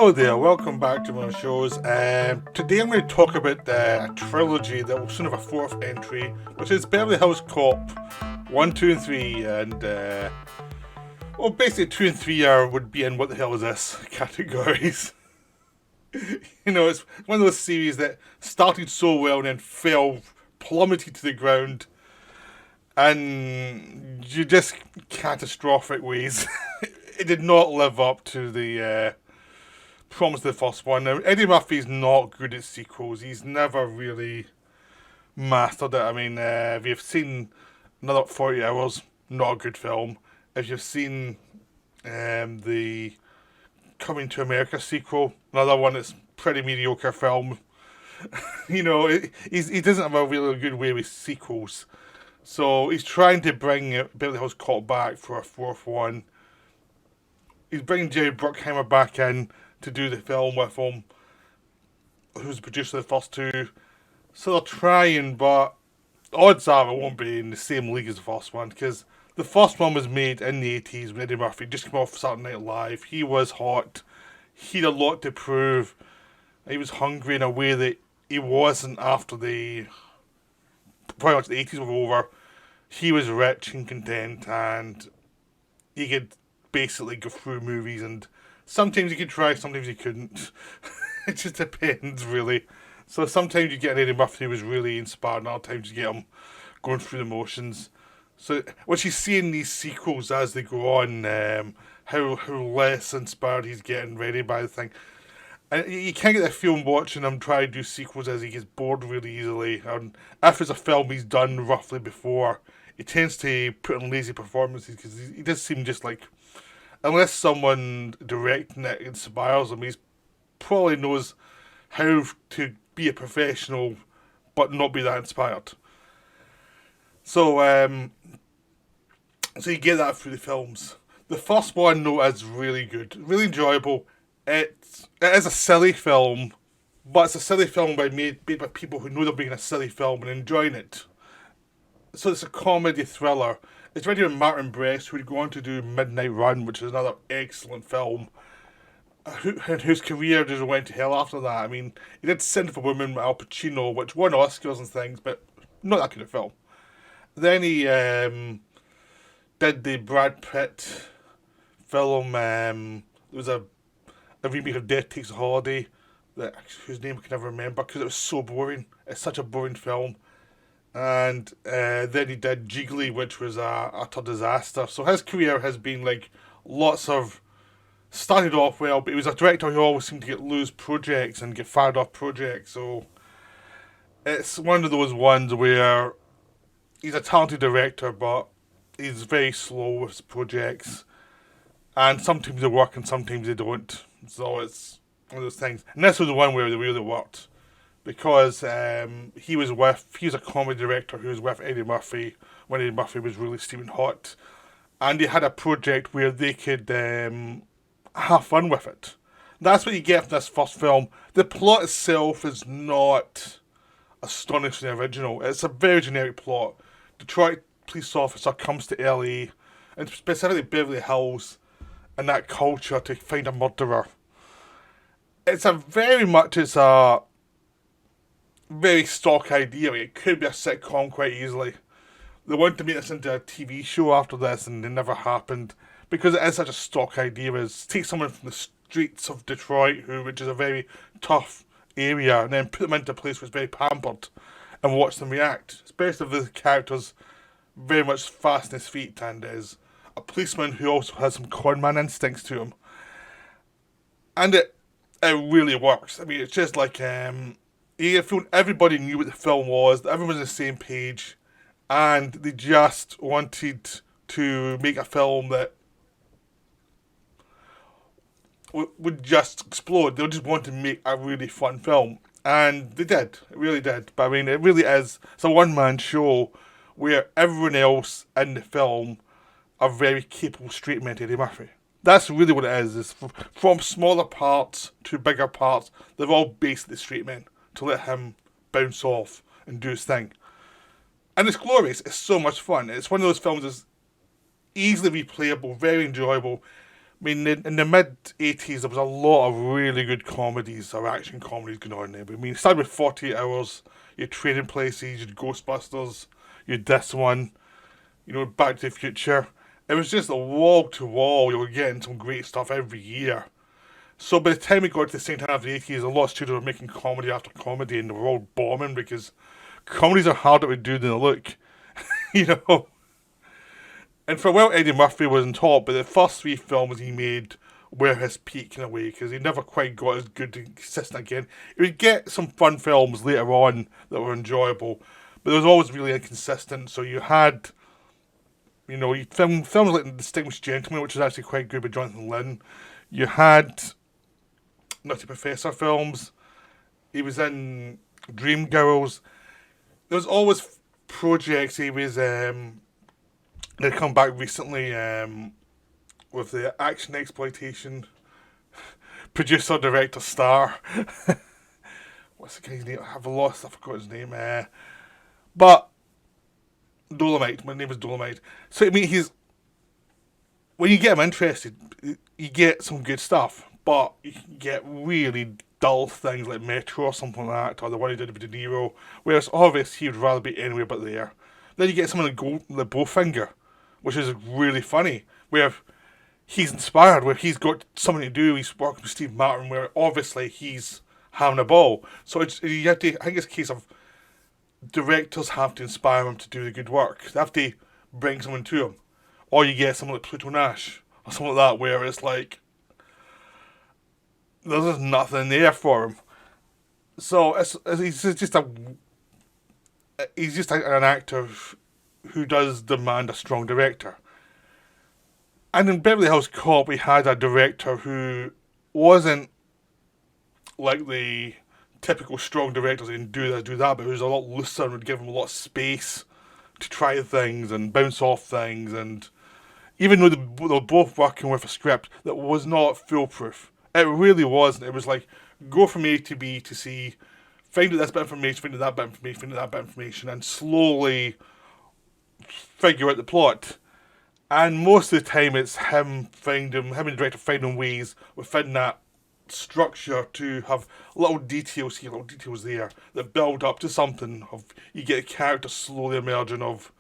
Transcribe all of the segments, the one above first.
Hello there, welcome back to my shows. Today I'm going to talk about a trilogy that will soon have a fourth entry, which is Beverly Hills Cop 1, 2 and 3. And, well, basically 2 and 3 would be in what the hell is this categories. You know, it's one of those series that started so well and then fell, plummeted to the ground, and you just catastrophic ways. It did not live up to the promise of the first one. Now, Eddie Murphy's not good at sequels. He's never really mastered it. I mean, if you've seen Another 40 Hours, not a good film. If you've seen the Coming to America sequel, another one that's pretty mediocre film. You know, he doesn't have a really good way with sequels. So he's trying to bring Beverly Hills Cop back for a fourth one. He's bringing Jerry Bruckheimer back in to do the film with him, who's the producer of the first two. So they're trying, but odds are it won't be in the same league as the first one, because the first one was made in the 80s when Eddie Murphy just came off Saturday Night Live. He was hot. He had a lot to prove. He was hungry in a way that he wasn't after pretty much the 80s were over. He was rich and content, and he could basically go through movies, and sometimes you could try, sometimes you couldn't. It just depends, really. So sometimes you get an Eddie Murphy who was really inspired, and other times you get him going through the motions. So what you see in these sequels as they go on, how less inspired he's getting ready by the thing. And you can't get the feeling watching him try to do sequels as he gets bored really easily. And if it's a film he's done roughly before, he tends to put in lazy performances because he does seem just like, unless someone directing it inspires him, he probably knows how to be a professional but not be that inspired. So, so you get that through the films. The first one, though, is really good, really enjoyable. It is a silly film, but it's a silly film made by people who know they're making a silly film and enjoying it. So it's a comedy thriller. It's written by Martin Brest, who would go on to do Midnight Run, which is another excellent film, whose career just went to hell after that. I mean, he did Sin for Women with Al Pacino, which won Oscars and things, but not that kind of film. Then he did the Brad Pitt film. There was a remake of Death Takes a Holiday, whose name I can never remember because it was so boring. It's such a boring film. And then he did Jiggly, which was a utter disaster. So his career has been like lots of... Started off well, but he was a director who always seemed to get loose projects and get fired off projects. So it's one of those ones where he's a talented director, but he's very slow with his projects. And sometimes they work and sometimes they don't. So it's one of those things. And this was the one where they really worked. Because he was a comedy director who was with Eddie Murphy when Eddie Murphy was really steaming hot. And they had a project where they could have fun with it. That's what you get from this first film. The plot itself is not astonishingly original. It's a very generic plot. Detroit police officer comes to LA, and specifically Beverly Hills, and that culture to find a murderer. It's a very stock idea. It could be a sitcom quite easily. They wanted to make this into a TV show after this, and it never happened because it is such a stock idea. Is take someone from the streets of Detroit, which is a very tough area, and then put them into a place where it's very pampered, and watch them react. Especially if the character's very much fast in his feet and is a policeman who also has some conman instincts to him, and it really works. I mean, it's just like you feel everybody knew what the film was, everyone was on the same page, and they just wanted to make a film that would just explode. They just wanted to make a really fun film, and they did. It really did. But I mean, it really is. It's a one-man show where everyone else in the film are very capable straight men to Eddie Murphy. That's really what it is. It's from smaller parts to bigger parts. They're all basically straight men to let him bounce off and do his thing. And it's glorious. It's so much fun. It's one of those films that's easily replayable, very enjoyable. I mean, in the mid 80s, there was a lot of really good comedies or action comedies going on there. But, I mean, it started with 48 Hours, your Trading Places, your Ghostbusters, your this one, Back to the Future. It was just a wall to wall. You were getting some great stuff every year. So by the time we got to the second half of the 80s, a lot of studios were making comedy after comedy and they were all bombing because comedies are harder to do than they look. you know? And for a while, Eddie Murphy was on top, but the first three films he made were his peak in a way because he never quite got as good and consistent again. He would get some fun films later on that were enjoyable, but it was always really inconsistent. So you had, you films like The Distinguished Gentleman, which was actually quite good by Jonathan Lynn. You had Nutty Professor films. He was in Dreamgirls. There was always projects he was. They come back recently with the action exploitation producer, director, star. What's the guy's name? I forgot his name. But Dolomite. My name is Dolomite. So I mean, when you get him interested, you get some good stuff. But you can get really dull things like Metro or something like that, or the one he did with De Niro, where it's obvious he would rather be anywhere but there. Then you get something like Bowfinger, which is really funny, where he's inspired, where he's got something to do, he's working with Steve Martin, where obviously he's having a ball. So you have to, I think it's a case of directors have to inspire him to do the good work. They have to bring someone to him. Or you get someone like Pluto Nash, or something like that, where it's like, there's just nothing there for him. So he's just an actor who does demand a strong director. And in Beverly Hills Cop, we had a director who wasn't like the typical strong directors who can do this, do that, but who was a lot looser and would give him a lot of space to try things and bounce off things. And even though they were both working with a script that was not foolproof, it really wasn't. It was like, go from A to B to C, find out this bit of information, find out that bit of information, find out that bit of information, and slowly figure out the plot. And most of the time it's him and the director finding ways within that structure to have little details here, little details there that build up to something. You get a character slowly emerging of,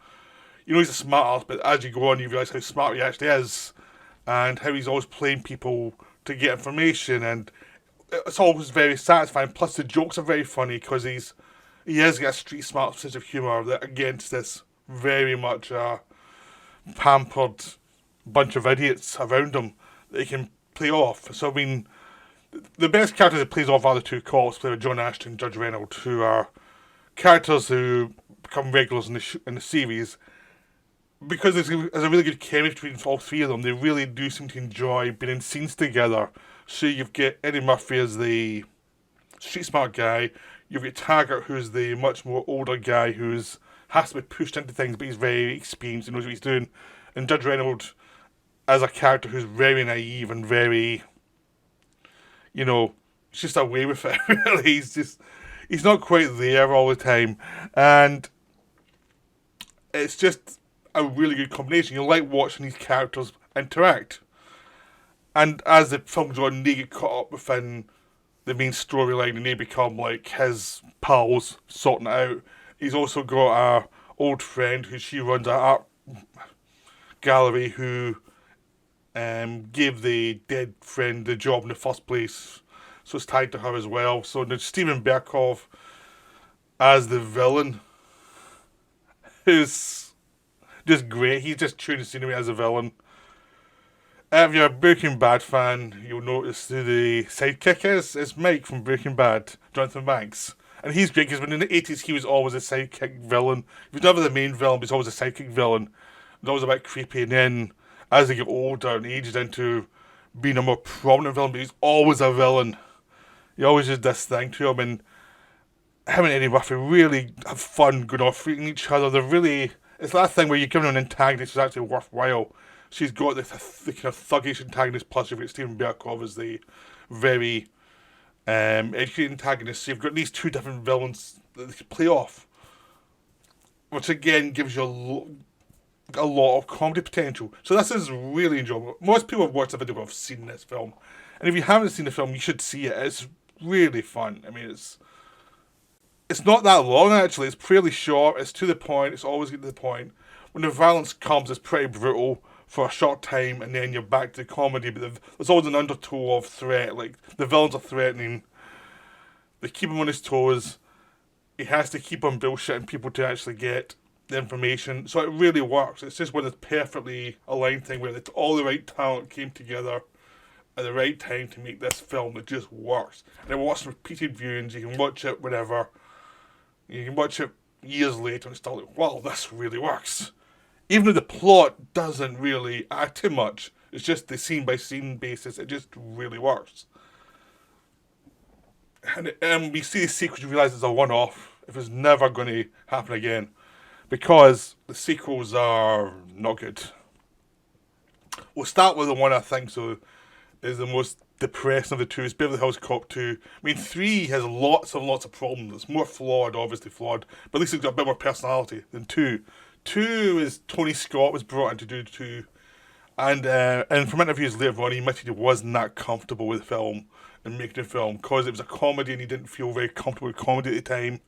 he's a smart ass, but as you go on you realise how smart he actually is and how he's always playing people to get information, and it's always very satisfying. Plus the jokes are very funny because he has got a street smart sense of humour that against this very much pampered bunch of idiots around him that he can play off. So I mean, the best characters he plays off are the two cops, played by John Ashton and Judge Reynolds, who are characters who become regulars in the series because there's a really good chemistry between all three of them. They really do seem to enjoy being in scenes together. So you've got Eddie Murphy as the street smart guy. You've got Taggart, who's the much more older guy who's has to be pushed into things, but he's very experienced and knows what he's doing. And Judge Reynolds as a character who's very naive and very, he's just away with it. Really, he's not quite there all the time, and it's just a really good combination. You like watching these characters interact, and as the film goes on, they get caught up within the main storyline, and they become like his pals sorting it out. He's also got a old friend who she runs an art gallery who gave the dead friend the job in the first place, so it's tied to her as well. So there's Steven Berkoff as the villain, who's just great. He's just chewing the scenery as a villain. If you're a Breaking Bad fan, you'll notice who the sidekick is. It's Mike from Breaking Bad, Jonathan Banks. And he's great because in the 80s he was always a sidekick villain. He was never the main villain, but he's always a sidekick villain. It's always a bit creepy. And then as they get older and ages into being a more prominent villain, but he's always a villain. He always does this thing to him. And him and Eddie Murphy really have fun going off freaking each other. It's that thing where you're giving an antagonist who's actually worthwhile. She's got the kind of thuggish antagonist, plus you've got Steven Berkoff as the very educated antagonist. So you've got these two different villains that they can play off, which again gives you a lot of comedy potential. So this is really enjoyable. Most people have watched the video have seen this film, and if you haven't seen the film, you should see it. It's really fun. I mean, it's not that long actually. It's fairly short. It's to the point. It's always getting to the point. When the violence comes, it's pretty brutal for a short time, and then you're back to the comedy. But there's always an undertow of threat. Like the villains are threatening. They keep him on his toes. He has to keep on bullshitting people to actually get the information. So it really works. It's just one of the perfectly aligned thing where all the right talent came together at the right time to make this film that just works. And it watch repeated viewings. You can watch it whenever. You can watch it years later and still like, wow, this really works. Even though the plot doesn't really add too much, it's just the scene by scene basis. It just really works. And we see the sequels, you realise it's a one off. If it's never going to happen again. Because the sequels are not good. We'll start with the one I think is the most depressing of the two. It's Beverly Hills Cop 2. I mean, 3 has lots of problems. It's more flawed, obviously flawed. But at least it's got a bit more personality than 2. 2 is Tony Scott was brought in to do 2. And from interviews later on, he admitted he wasn't that comfortable with the film and making the film because it was a comedy and he didn't feel very comfortable with comedy at the time.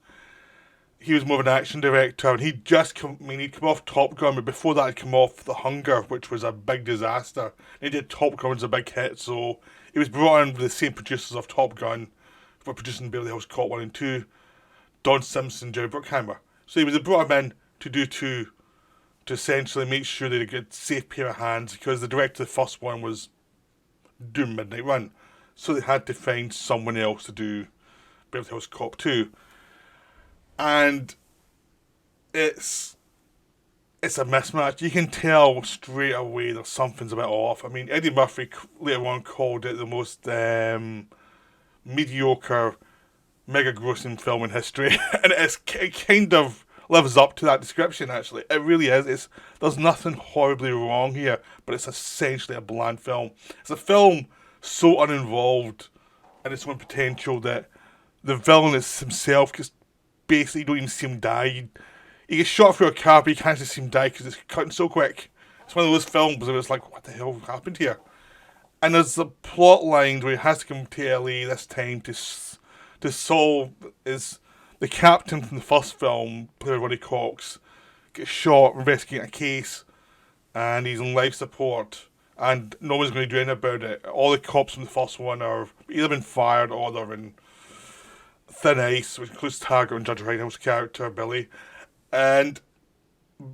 He was more of an action director, and he'd come off Top Gun, but before that he'd come off The Hunger, which was a big disaster. And he did Top Gun, was a big hit, so he was brought in with the same producers of Top Gun for producing Beverly Hills Cop 1 and 2, Don Simpson, Jerry Bruckheimer. So he was brought him in to do 2, to essentially make sure they had a good, safe pair of hands, because the director of the first one was doing Midnight Run. So they had to find someone else to do Beverly Hills Cop 2. And it's a mismatch. You can tell straight away that something's a bit off. I mean, Eddie Murphy later on called it the most mediocre, mega grossing film in history. And it kind of lives up to that description, actually. It really is. There's nothing horribly wrong here, but it's essentially a bland film. It's a film so uninvolved in its own potential that the villain is himself just basically you don't even see him die. He gets shot through a car, but you can't just see him die because it's cutting so quick. It's one of those films where it's like, what the hell happened here? And there's a plot line where he has to come to LA this time to solve is the captain from the first film, played by Roddy Cox, gets shot investigating a case, and he's on life support, and no one's going to do anything about it. All the cops from the first one are either been fired or they're in thin ice, which includes Taggart and Judge Reinhold's character, Billy. And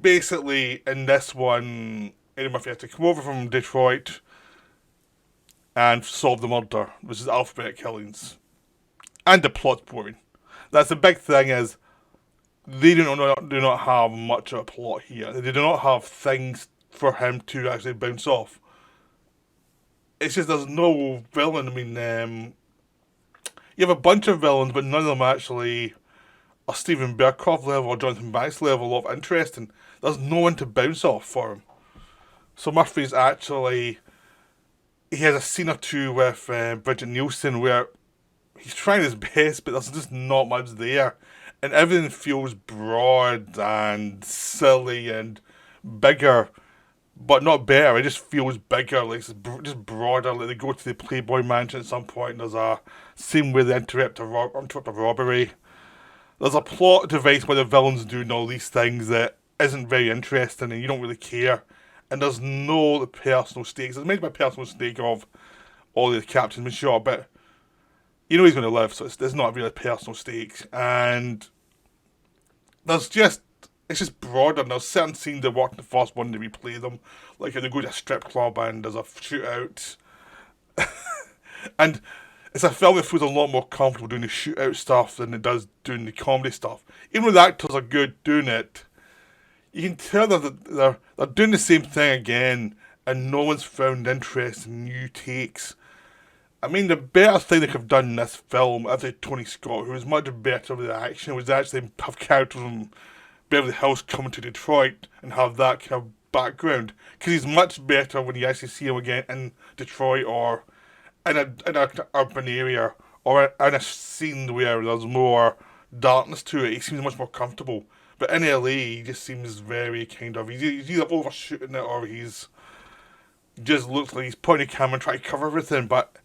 basically, in this one, Eddie Murphy has to come over from Detroit and solve the murder, which is alphabet killings. And the plot's boring. That's the big thing is, they do not have much of a plot here. They do not have things for him to actually bounce off. It's just there's no villain. I mean, you have a bunch of villains, but none of them actually are Steven Berkoff level or Jonathan Banks level of interest, and there's no one to bounce off for him. So Murphy's actually, he has a scene or two with Bridget Nielsen where he's trying his best, but there's just not much there. And everything feels broad and silly and bigger, but not better. It just feels bigger, like it's just broader. Like they go to the Playboy Mansion at some point, and there's a scene where they interrupt a robbery. There's a plot device where the villains doing all these things that isn't very interesting, and you don't really care. And there's no personal stakes. It's made by personal stake of all the captains been shot, but you know he's going to live, so there's not really personal stakes. And it's just broader. And there's certain scenes that work in the first one to replay them, like if they go to a strip club and there's a shootout. And it's a film that feels a lot more comfortable doing the shootout stuff than it does doing the comedy stuff. Even though the actors are good doing it, you can tell that they're doing the same thing again, and no one's found interest in new takes. I mean, the better thing they could have done in this film, after Tony Scott, who was much better with the action, was actually have characters from Beverly Hills coming to Detroit and have that kind of background. Because he's much better when you actually see him again in Detroit or in an urban area or in a scene where there's more darkness to it. He seems much more comfortable. But in LA, he just seems very kind of, he's either overshooting it or he's just looks like he's pointing a camera and trying to cover everything, but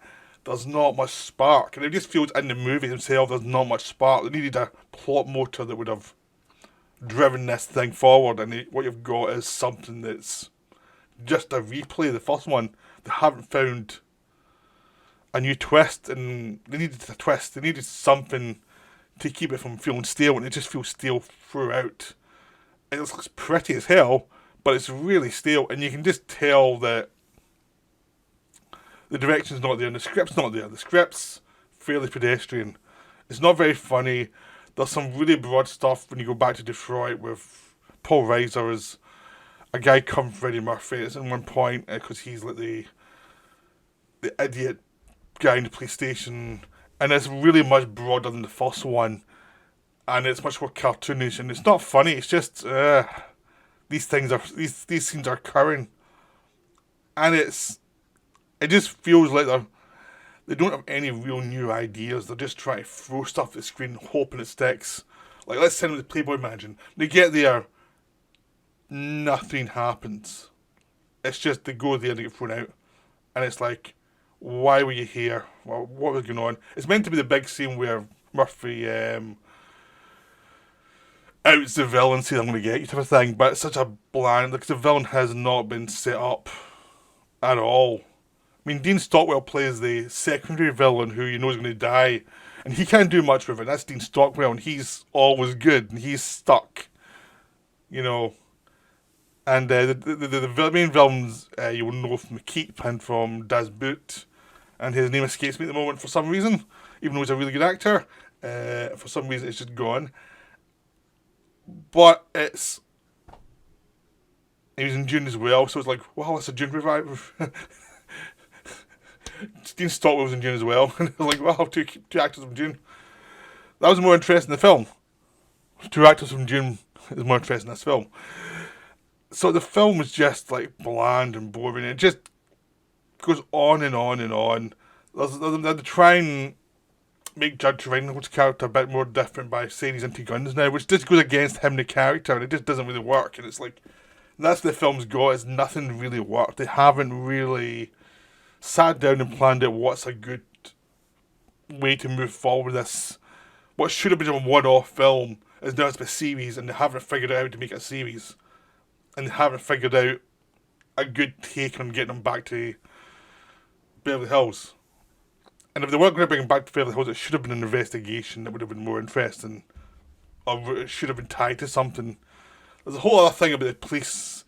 there's not much spark. And it just feels in the movie himself, there's not much spark. They needed a plot motor that would have driven this thing forward, and what you've got is something that's just a replay of the first one. They haven't found a new twist, and they needed a twist. They needed something to keep it from feeling stale, and it just feels stale throughout. It looks pretty as hell, but it's really stale, and you can just tell that the direction's not there, and the script's not there. The script's fairly pedestrian. It's not very funny. There's some really broad stuff when you go back to Detroit with Paul Reiser as a guy come from Eddie Murphy. It's at one point because he's like the idiot guy in the police station, and it's really much broader than the first one, and it's much more cartoonish, and it's not funny. It's just these scenes are occurring, and it just feels like they don't have any real new ideas. They're just trying to throw stuff at the screen, hoping it sticks. Like, let's send them to Playboy Mansion. They get there, nothing happens. It's just they go there and they get thrown out, and it's like, why were you here? Well, what was going on? It's meant to be the big scene where Murphy outs the villain, says I'm going to get you type of thing, but it's such a bland, like the villain has not been set up at all. I mean, Dean Stockwell plays the secondary villain who you know is going to die, and he can't do much with it. That's Dean Stockwell, and he's always good, and he's stuck, you know. And the main villains you will know from Keep and from Das Boot, and his name escapes me at the moment for some reason, even though he's a really good actor. For some reason, it's just gone. But he was in Dune as well, so it's like, wow, it's a Dune revival. Dean Stockwell was in Dune as well, and I was like, wow, two actors from Dune. That was more interesting than the film. Two actors from Dune is more interesting than this film. So the film was just like bland and boring. It just goes on and on and on. They try and make Judge Reinhold's character a bit more different by saying he's into guns now, which just goes against him, the character, and it just doesn't really work. And it's like, that's what the film's got, is nothing really worked. They haven't really sat down and planned out what's a good way to move forward with this. What should have been a one-off film is now it's a series, and they haven't figured out how to make it a series. And they haven't figured out a good take on getting them back to Beverly Hills. And if they weren't going to bring him back to Beverly Hills, it should have been an investigation that would have been more interesting. Or it should have been tied to something. There's a whole other thing about the police,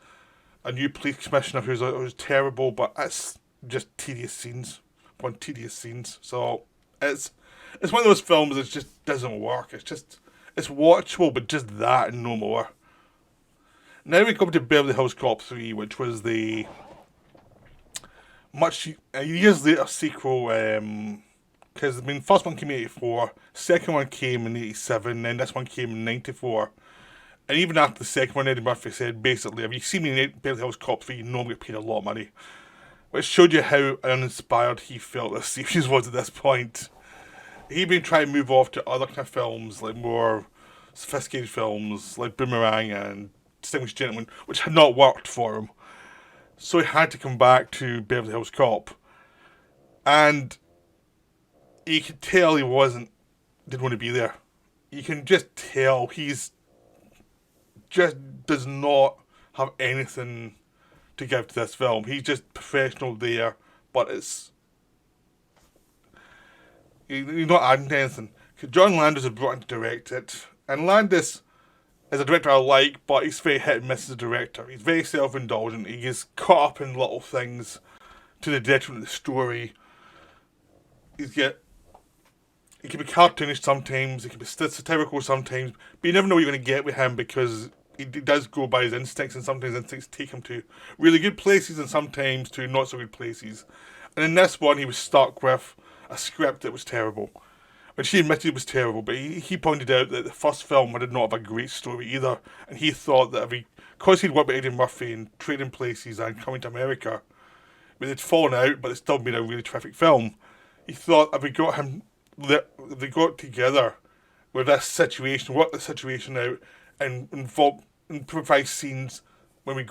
a new police commissioner who's terrible, but it's just tedious scenes. So it's one of those films that just doesn't work. It's watchable, but just that and no more. Now we come to Beverly Hills Cop 3, which was the much years later sequel, because I mean, first one came in 84, second one came in 87, then this one came in 94. And even after the second one, Eddie Murphy said, basically, if you see me in Beverly Hills Cop 3, you know I'm going to pay a lot of money. Which showed you how uninspired he felt this series was at this point. He'd been trying to move off to other kind of films, like more sophisticated films, like Boomerang and Distinguished Gentleman, which had not worked for him. So he had to come back to Beverly Hills Cop. And you could tell he didn't want to be there. You can just tell he's just does not have anything to give to this film. He's just professional there, but he's not adding to anything. Because John Landis is brought in to direct it, and Landis is a director I like, but he's very hit and miss as a director. He's very self-indulgent. He gets caught up in little things to the detriment of the story. He can be cartoonish sometimes, he can be satirical sometimes, but you never know what you're going to get with him because he does go by his instincts, and sometimes instincts take him to really good places and sometimes to not so good places. And in this one, he was stuck with a script that was terrible. And she admitted it was terrible, but he pointed out that the first film did not have a great story either, and he thought that because he'd worked with Eddie Murphy in Trading Places and Coming to America, where they'd fallen out, but it still made a really terrific film, he thought if they got together with this situation, worked the situation out, and involve improvise scenes when we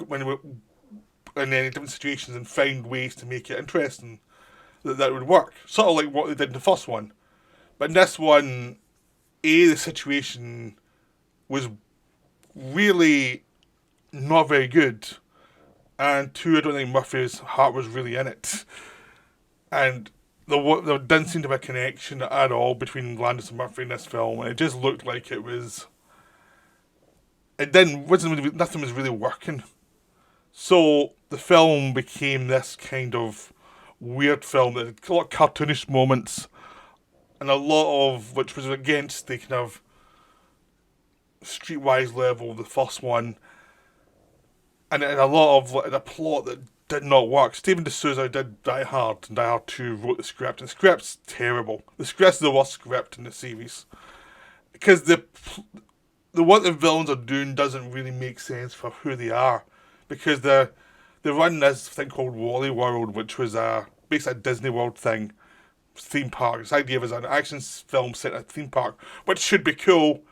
in any different situations and find ways to make it interesting that would work. Sort of like what they did in the first one. But in this one, the situation was really not very good, and two, I don't think Murphy's heart was really in it. And there didn't seem to be a connection at all between Landis and Murphy in this film, and it just looked like it was. Nothing was really working. So the film became this kind of weird film that had a lot of cartoonish moments, and a lot of which was against the kind of streetwise level of the first one, and a lot of a plot that did not work. Steven D'Souza did Die Hard, and Die Hard 2 wrote the script, and the script's terrible. The script's the worst script in the series. Because what the villains are doing doesn't really make sense for who they are. Because they run this thing called Wally World, which was basically a Disney World thing, theme park. This idea was an action film set in a theme park, which should be cool,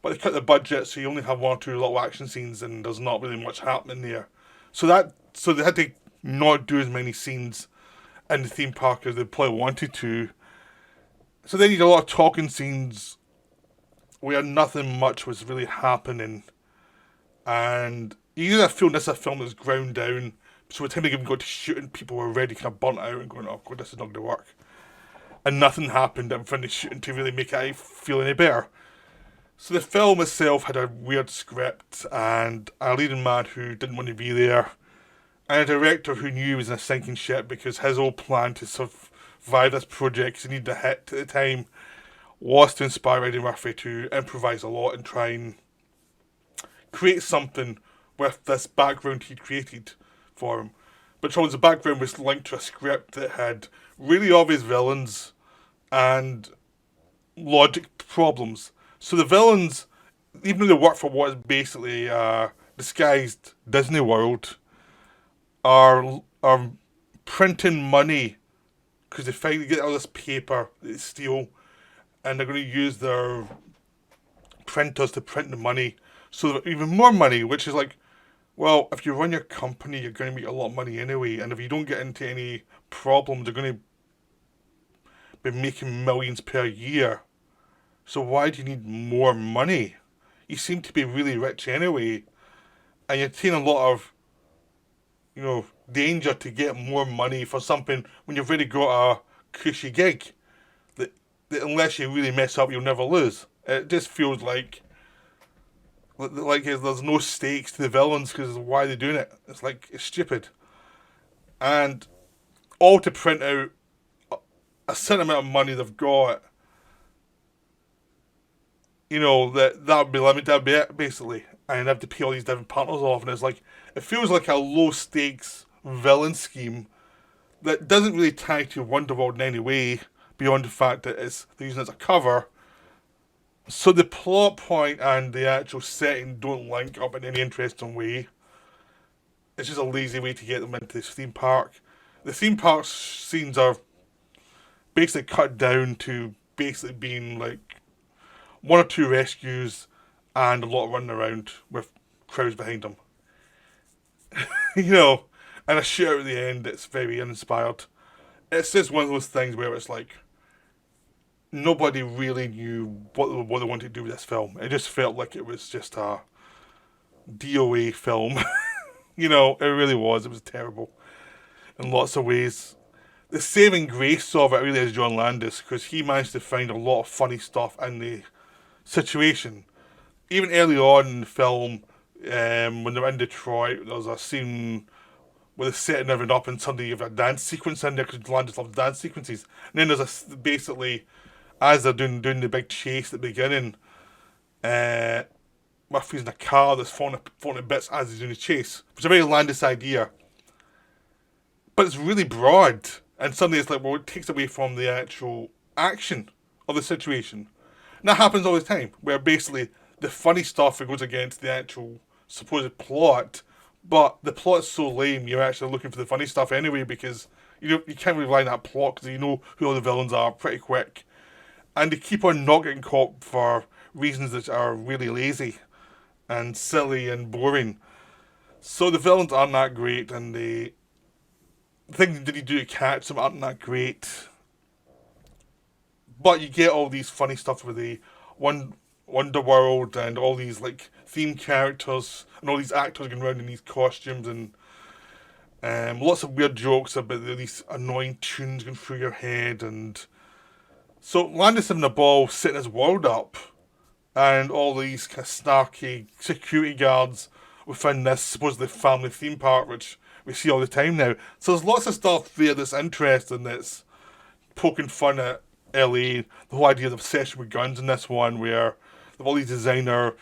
but they cut the budget, so you only have one or two little action scenes, and there's not really much happening there. So they had to not do as many scenes in the theme park as they probably wanted to. So they need a lot of talking scenes where nothing much was really happening, and you get that feeling this is a film that's ground down. So by the time they even got to shooting, people were already kind of burnt out and going, "Oh god, this is not going to work." And nothing happened in front of shooting to really make it feel any better. So the film itself had a weird script and a leading man who didn't want to be there, and a director who knew he was in a sinking ship because his whole plan to survive this project, because he needed a hit at the time, was to inspire Eddie Murphy to improvise a lot and try and create something with this background he'd created for him. But the background was linked to a script that had really obvious villains and logic problems. So the villains, even though they work for what is basically a disguised Disney World, are printing money because they finally get all this paper that they steal, and they're going to use their printers to print the money, so they've got even more money, which is like, well, if you run your company, you're going to make a lot of money anyway, and if you don't get into any problems, you're going to be making millions per year. So why do you need more money? You seem to be really rich anyway, and you're taking a lot of, danger to get more money for something when you've already got a cushy gig that unless you really mess up, you'll never lose. It just feels like there's no stakes to the villains because why are they doing it? It's stupid. And all to print out a certain amount of money they've got, that would be limited, that'd be it, basically. And they have to pay all these different partners off, and it feels like a low stakes villain scheme that doesn't really tie to Wonderworld in any way, beyond the fact that they're using it as a cover. So the plot point and the actual setting don't link up in any interesting way. It's just a lazy way to get them into this theme park. The theme park scenes are basically cut down to basically being like one or two rescues and a lot of running around with crowds behind them. And a shootout at the end that's very uninspired. It's just one of those things where it's like nobody really knew what they wanted to do with this film. It just felt like it was just a DOA film. It really was. It was terrible in lots of ways. The saving grace of it really is John Landis, because he managed to find a lot of funny stuff in the situation. Even early on in the film, when they're in Detroit, there's a scene where they're setting everything up and suddenly you have a dance sequence in there because Landis loves dance sequences. And then there's basically, as they're doing the big chase at the beginning, Murphy's in a car that's falling to bits as he's doing the chase, which is a very Landis idea. But it's really broad, and suddenly it's like, well, it takes away from the actual action of the situation. And that happens all the time, where basically the funny stuff goes against the actual supposed plot, but the plot's so lame you're actually looking for the funny stuff anyway, because you can't rely on that plot because you know who all the villains are pretty quick. And they keep on not getting caught for reasons that are really lazy. and silly and boring. So the villains aren't that great, and the things that you do to catch them aren't that great. But you get all these funny stuff with the Wonderworld and all these like themed characters and all these actors going around in these costumes, and lots of weird jokes about these annoying tunes going through your head. And so Landis having a ball setting his world up, and all these kind of snarky security guards within this supposedly family theme park, which we see all the time now. So there's lots of stuff there that's interesting, that's poking fun at LA. The whole idea of the obsession with guns in this one, where they've all these designer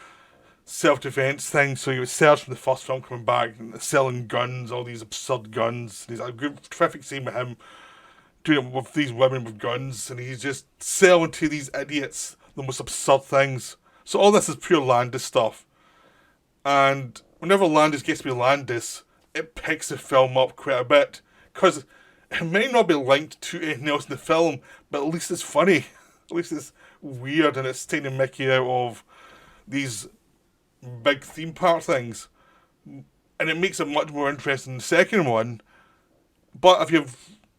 self-defense things. So you would Serge from the first film coming back and selling guns, all these absurd guns. There's a good, terrific scene with him doing it with these women with guns, and he's just selling to these idiots the most absurd things. So all this is pure Landis stuff. And whenever Landis gets to be Landis, it picks the film up quite a bit. Because it might not be linked to anything else in the film, but at least it's funny. At least it's weird, and it's taking Mickey out of these big theme park things. And it makes it much more interesting than the second one. But if you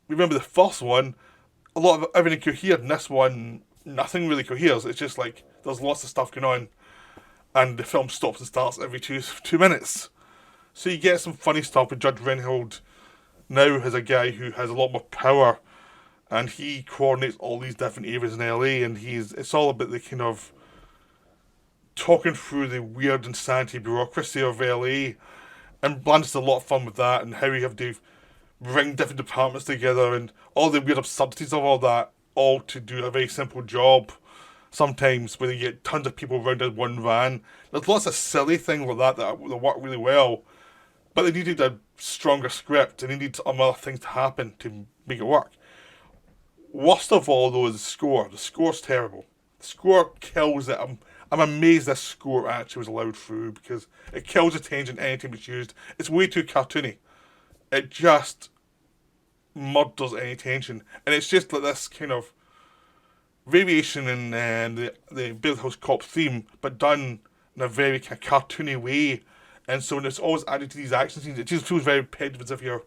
remember the first one, a lot of everything cohered. In this one, nothing really coheres. It's just like there's lots of stuff going on, and the film stops and starts every two minutes. So you get some funny stuff with Judge Reinhold now as a guy who has a lot more power, and he coordinates all these different areas in LA, and it's all about the kind of talking through the weird insanity bureaucracy of LA, and Landis has a lot of fun with that, and how you have to bring different departments together, and all the weird absurdities of all that, all to do a very simple job. Sometimes where you get tons of people around in one van. There's lots of silly things like that work really well, but they needed a stronger script, and they need some other things to happen to make it work. Worst of all, though, is the score. The score's terrible. The score kills it. I'm amazed this score actually was allowed through, because it kills attention anytime it's used. It's way too cartoony. It just murders any tension, and it's just like this kind of variation in the Beverly Hills Cop theme, but done in a very kind of cartoony way. And so when it's always added to these action scenes, it just feels very repetitive, as if you're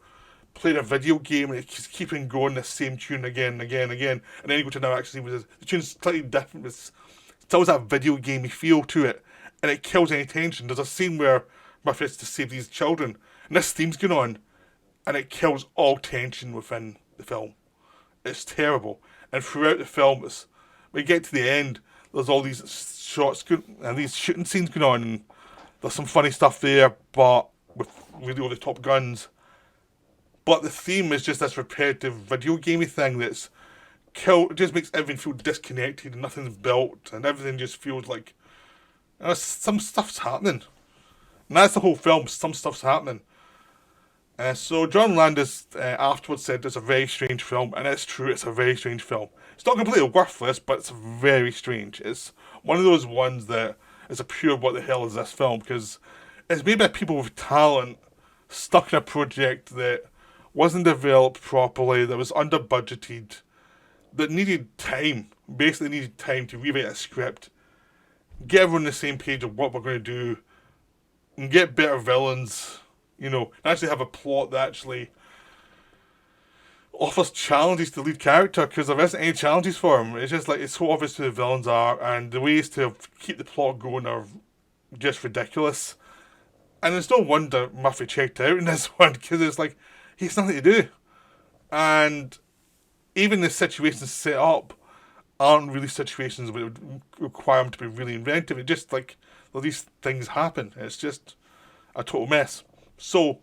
playing a video game and it's keeping going the same tune again and again and again. And then you go to another action scene where the tune's slightly different, but it's still has that video gamey feel to it, and it kills any tension. There's a scene where Murphy has to save these children, and this theme's going on, and it kills all tension within the film. It's terrible. And throughout the film, when you get to the end, there's all these shots and these shooting scenes going on, and there's some funny stuff there, but with really over the top guns. But the theme is just this repetitive video gamey thing that's it just makes everything feel disconnected, and nothing's built, and everything just feels like some stuff's happening. And that's the whole film, some stuff's happening. So John Landis afterwards said it's a very strange film, and it's true, it's a very strange film. It's not completely worthless, but it's very strange. It's one of those ones that is a pure what the hell is this film, because it's made by people with talent stuck in a project that wasn't developed properly, that was under budgeted, that needed time, basically needed time to rewrite a script, get everyone on the same page of what we're going to do, and get better villains, actually have a plot that actually offers challenges to the lead character, because there isn't any challenges for him. It's just like, it's so obvious who the villains are, and the ways to keep the plot going are just ridiculous. And it's no wonder Murphy checked out in this one, because it's like, he has nothing to do. And even the situations set up aren't really situations that would require him to be really inventive. It just like, well, these things happen. It's just a total mess. So,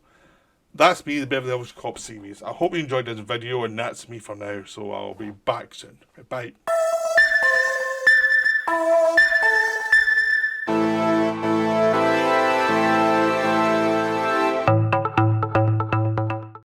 that's me, the Beverly Hills Cop series. I hope you enjoyed this video, and that's me for now. So I'll be back soon. Bye.